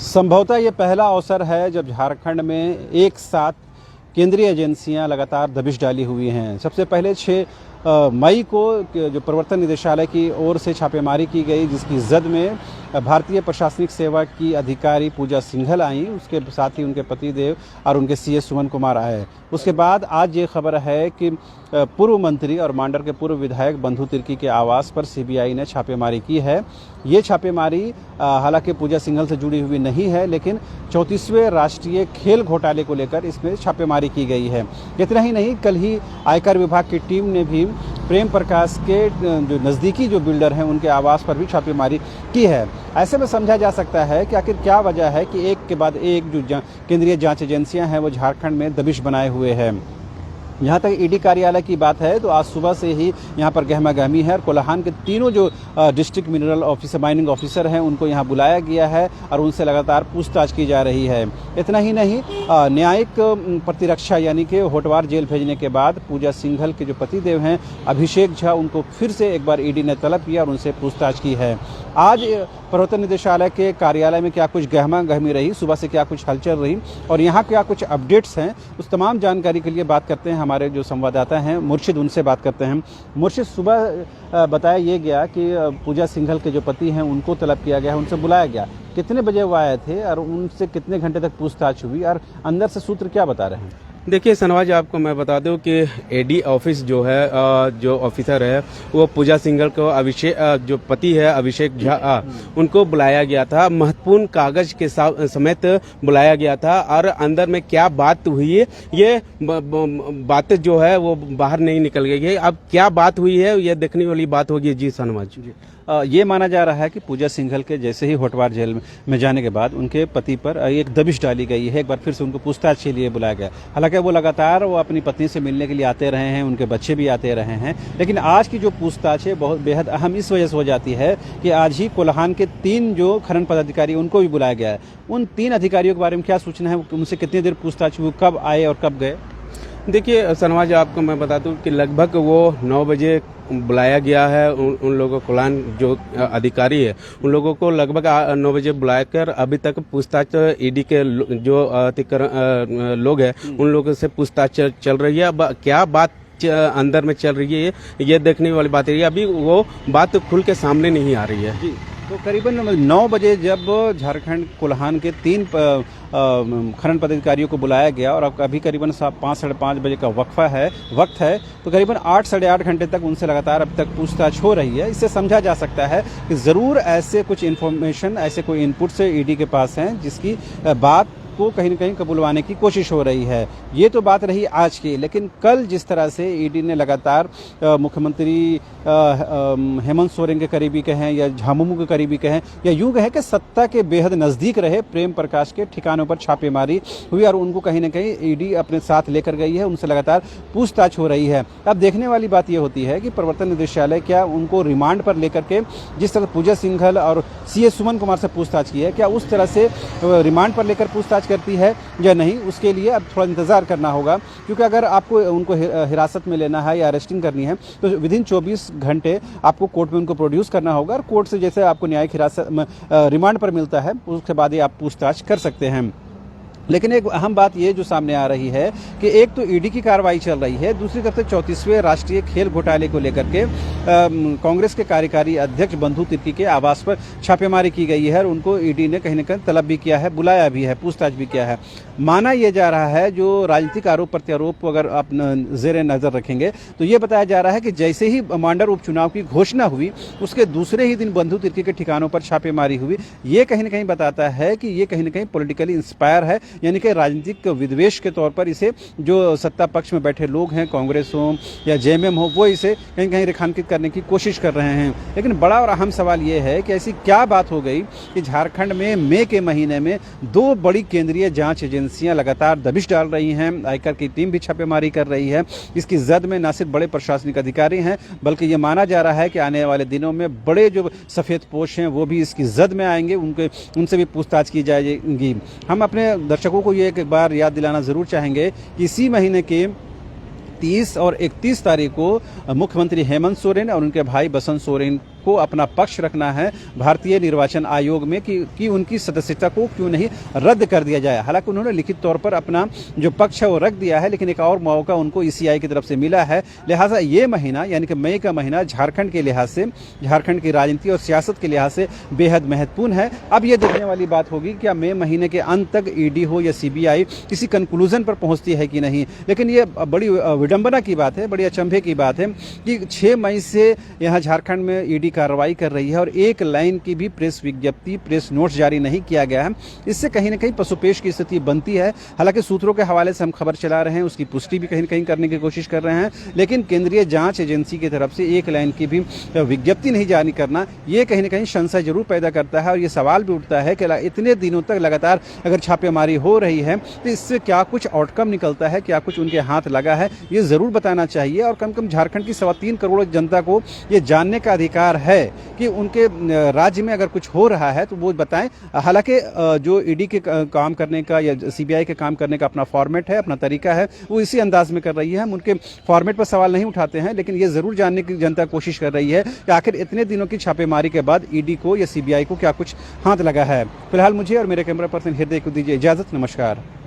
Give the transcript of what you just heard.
संभवतः ये पहला अवसर है जब झारखंड में एक साथ केंद्रीय एजेंसियां लगातार दबिश डाली हुई हैं। सबसे पहले 6 मई को जो प्रवर्तन निदेशालय की ओर से छापेमारी की गई, जिसकी जद में भारतीय प्रशासनिक सेवा की अधिकारी पूजा सिंघल आई, उसके साथ ही उनके पतिदेव और उनके सीएस सुमन कुमार आए। उसके बाद आज ये खबर है कि पूर्व मंत्री और मांडर के पूर्व विधायक बंधु तिर्की के आवास पर सीबीआई ने छापेमारी की है। ये छापेमारी हालांकि पूजा सिंघल से जुड़ी हुई नहीं है, लेकिन 34वें राष्ट्रीय खेल घोटाले को लेकर इसमें छापेमारी की गई है। इतना ही नहीं, कल ही आयकर विभाग की टीम ने भी प्रेम प्रकाश के जो नज़दीकी जो बिल्डर हैं उनके आवास पर भी छापेमारी की है। ऐसे में समझा जा सकता है कि आखिर क्या वजह है कि एक के बाद एक जो केंद्रीय जांच एजेंसियां हैं वो झारखंड में दबिश बनाए हुए हैं। यहाँ तक ईडी कार्यालय की बात है तो आज सुबह से ही यहाँ पर गहमा गहमी है और कोल्हान के तीनों जो district mineral officer mining officer हैं उनको यहाँ बुलाया गया है और उनसे लगातार पूछताछ की जा रही है। इतना ही नहीं, न्यायिक प्रतिरक्षा यानी कि होटवार जेल भेजने के बाद पूजा सिंघल के जो पतिदेव हैं अभिषेक झा, उनको फिर से एक बार ईडी ने तलब किया और उनसे पूछताछ की है। आज प्रवर्तन निदेशालय के कार्यालय में क्या कुछ गहमा गहमी रही, सुबह से क्या कुछ हलचल रही और यहाँ क्या कुछ अपडेट्स हैं, उस तमाम जानकारी के लिए बात करते हैं हमारे जो संवाददाता हैं मुर्शिद, उनसे बात करते हैं। मुर्शिद, सुबह बताया ये गया कि पूजा सिंघल के जो पति हैं उनको तलब किया गया, उनसे बुलाया गया। कितने बजे वो आए थे और उनसे कितने घंटे तक पूछताछ हुई और अंदर से सूत्र क्या बता रहे हैं? देखिए सनवाज, आपको मैं बता दूं कि एडी ऑफिस जो है, जो ऑफिसर है वो पूजा सिंघल को अभिषेक जो पति है अभिषेक झा, उनको बुलाया गया था। महत्वपूर्ण कागज के समेत बुलाया गया था और अंदर में क्या बात हुई है ये बात जो है वो बाहर नहीं निकल गई है। अब क्या बात हुई है ये देखने वाली बात होगी। जी सनवाज, ये माना जा रहा है कि पूजा सिंघल के जैसे ही होटवार जेल में जाने के बाद उनके पति पर एक दबिश डाली गई है। एक बार फिर से उनको पूछताछ के लिए बुलाया गया। हालांकि वो लगातार अपनी पत्नी से मिलने के लिए आते रहे हैं, उनके बच्चे भी आते रहे हैं, लेकिन आज की जो पूछताछ है बहुत बेहद अहम इस वजह से हो जाती है कि आज ही कोल्हान के 3 जो खनन पदाधिकारी उनको भी बुलाया गया है। उन 3 अधिकारियों के बारे में क्या सूचना है, उनसे कितनी देर पूछताछ हुई, कब आए और कब गए? देखिए सनवाज, आपको मैं बता दूं कि लगभग वो 9 बजे बुलाया गया है। उन लोगों को, कोल्हान जो अधिकारी है उन लोगों को लगभग 9 बजे बुलाकर अभी तक पूछताछ ईडी के जो लोग हैं उन लोगों से पूछताछ चल रही है। अब क्या बात अंदर में चल रही है ये देखने वाली बात है। अभी वो बात खुल के सामने नहीं आ रही है। जी, तो करीबन 9 बजे जब झारखंड कोल्हान के 3 खनन पदाधिकारियों को बुलाया गया और अब अभी करीबन 5 साढ़े 5 बजे का वक्त है, तो करीबन 8 साढ़े 8 घंटे तक उनसे लगातार अब तक पूछताछ हो रही है। इससे समझा जा सकता है कि ज़रूर ऐसे कुछ इन्फॉर्मेशन, ऐसे कोई इनपुट से ईडी के पास हैं जिसकी बात को कहीं न कहीं कबूलवाने की कोशिश हो रही है। ये तो बात रही आज की, लेकिन कल जिस तरह से ईडी ने लगातार मुख्यमंत्री हेमंत सोरेन के करीबी कहें या झामुमो के करीबी कहें या यूं कहें कि सत्ता के बेहद नज़दीक रहे प्रेम प्रकाश के ठिकानों पर छापेमारी हुई और उनको कहीं न कहीं ईडी अपने साथ लेकर गई है, उनसे लगातार पूछताछ हो रही है। अब देखने वाली बात यह होती है कि प्रवर्तन निदेशालय क्या उनको रिमांड पर लेकर के, जिस तरह पूजा सिंघल और सीएस सुमन कुमार से पूछताछ की है, क्या उस तरह से रिमांड पर लेकर पूछताछ करती है या नहीं, उसके लिए अब थोड़ा इंतजार करना होगा। क्योंकि अगर आपको उनको हिरासत में लेना है या अरेस्टिंग करनी है तो विदिन 24 घंटे आपको कोर्ट में उनको प्रोड्यूस करना होगा और कोर्ट से जैसे आपको न्यायिक हिरासत रिमांड पर मिलता है उसके बाद ही आप पूछताछ कर सकते हैं। लेकिन एक अहम बात ये जो सामने आ रही है कि एक तो ईडी की कार्रवाई चल रही है, दूसरी तरफ से 34वें राष्ट्रीय खेल घोटाले को लेकर के कांग्रेस के कार्यकारी अध्यक्ष बंधु तिर्की के आवास पर छापेमारी की गई है और उनको ईडी ने कहीं न कहीं तलब भी किया है, बुलाया भी है, पूछताछ भी किया है। माना यह जा रहा है, जो राजनीतिक आरोप प्रत्यारोप अगर आप जेर नज़र रखेंगे तो ये बताया जा रहा है कि जैसे ही मांडर उपचुनाव की घोषणा हुई उसके दूसरे ही दिन बंधु तिर्की के ठिकानों पर छापेमारी हुई। ये कहीं न कहीं बताता है कि ये कहीं न कहीं पॉलिटिकली इंस्पायर है, यानी कि राजनीतिक विद्वेष के तौर पर इसे जो सत्ता पक्ष में बैठे लोग हैं, कांग्रेस हो या जेएमएम हो, वो इसे कहीं कहीं रेखांकित करने की कोशिश कर रहे हैं। लेकिन बड़ा और अहम सवाल ये है कि ऐसी क्या बात हो गई कि झारखंड में मई के महीने में 2 बड़ी केंद्रीय जांच एजेंसियां लगातार दबिश डाल रही हैं। आयकर की टीम भी छापेमारी कर रही है। इसकी जद में न सिर्फ बड़े प्रशासनिक अधिकारी हैं बल्कि ये माना जा रहा है कि आने वाले दिनों में बड़े जो सफ़ेद पोश हैं वो भी इसकी जद में आएंगे, उनसे भी पूछताछ की जाएगी। हम अपने दर्शकों को ये एक बार याद दिलाना जरूर चाहेंगे कि इसी महीने के 30 और 31 तारीख को मुख्यमंत्री हेमंत सोरेन और उनके भाई बसंत सोरेन को अपना पक्ष रखना है भारतीय निर्वाचन आयोग में कि उनकी सदस्यता को क्यों नहीं रद्द कर दिया जाए। हालांकि उन्होंने लिखित तौर पर अपना जो पक्ष है वो रख दिया है, लेकिन एक और मौका उनको ईसीआई की तरफ से मिला है। लिहाजा ये महीना यानी कि मई का महीना झारखंड के लिहाज से, झारखंड की राजनीति और सियासत के लिहाज से बेहद महत्वपूर्ण है। अब ये देखने वाली बात होगी क्या मई महीने के अंत तक ईडी हो या सीबीआई किसी कंक्लूजन पर पहुंचती है कि नहीं। लेकिन ये बड़ी विडंबना की बात है, बड़ी अचंभे की बात है कि 6 मई से यहाँ झारखंड में ईडी कार्रवाई कर रही है और एक लाइन की भी प्रेस विज्ञप्ति, प्रेस नोट्स जारी नहीं किया गया है। इससे कहीं ना कहीं पशुपेश की स्थिति बनती है। हालांकि सूत्रों के हवाले से हम खबर चला रहे हैं, उसकी पुष्टि भी कहीं ना कहीं करने की कोशिश कर रहे हैं, लेकिन केंद्रीय जांच एजेंसी की तरफ से एक लाइन की भी विज्ञप्ति नहीं जारी करना, ये कहीं ना कहीं संशय जरूर पैदा करता है। और ये सवाल भी उठता है कि इतने दिनों तक लगातार अगर छापेमारी हो रही है तो इससे क्या कुछ आउटकम निकलता है, क्या कुछ उनके हाथ लगा है, ये जरूर बताना चाहिए। और कम झारखंड की 3.25 करोड़ जनता को ये जानने का अधिकार है कि उनके राज्य में अगर कुछ हो रहा है तो वो बताएं। हालांकि जो ईडी के काम करने का या सीबीआई के काम करने का अपना फॉर्मेट है, अपना तरीका है, वो इसी अंदाज में कर रही है। हम उनके फॉर्मेट पर सवाल नहीं उठाते हैं, लेकिन ये जरूर जानने की जनता कोशिश कर रही है कि आखिर इतने दिनों की छापेमारी के बाद ईडी को या सीबीआई को क्या कुछ हाथ लगा है। फिलहाल मुझे और मेरे कैमरा पर्सन हृदय को दीजिए इजाजत। नमस्कार।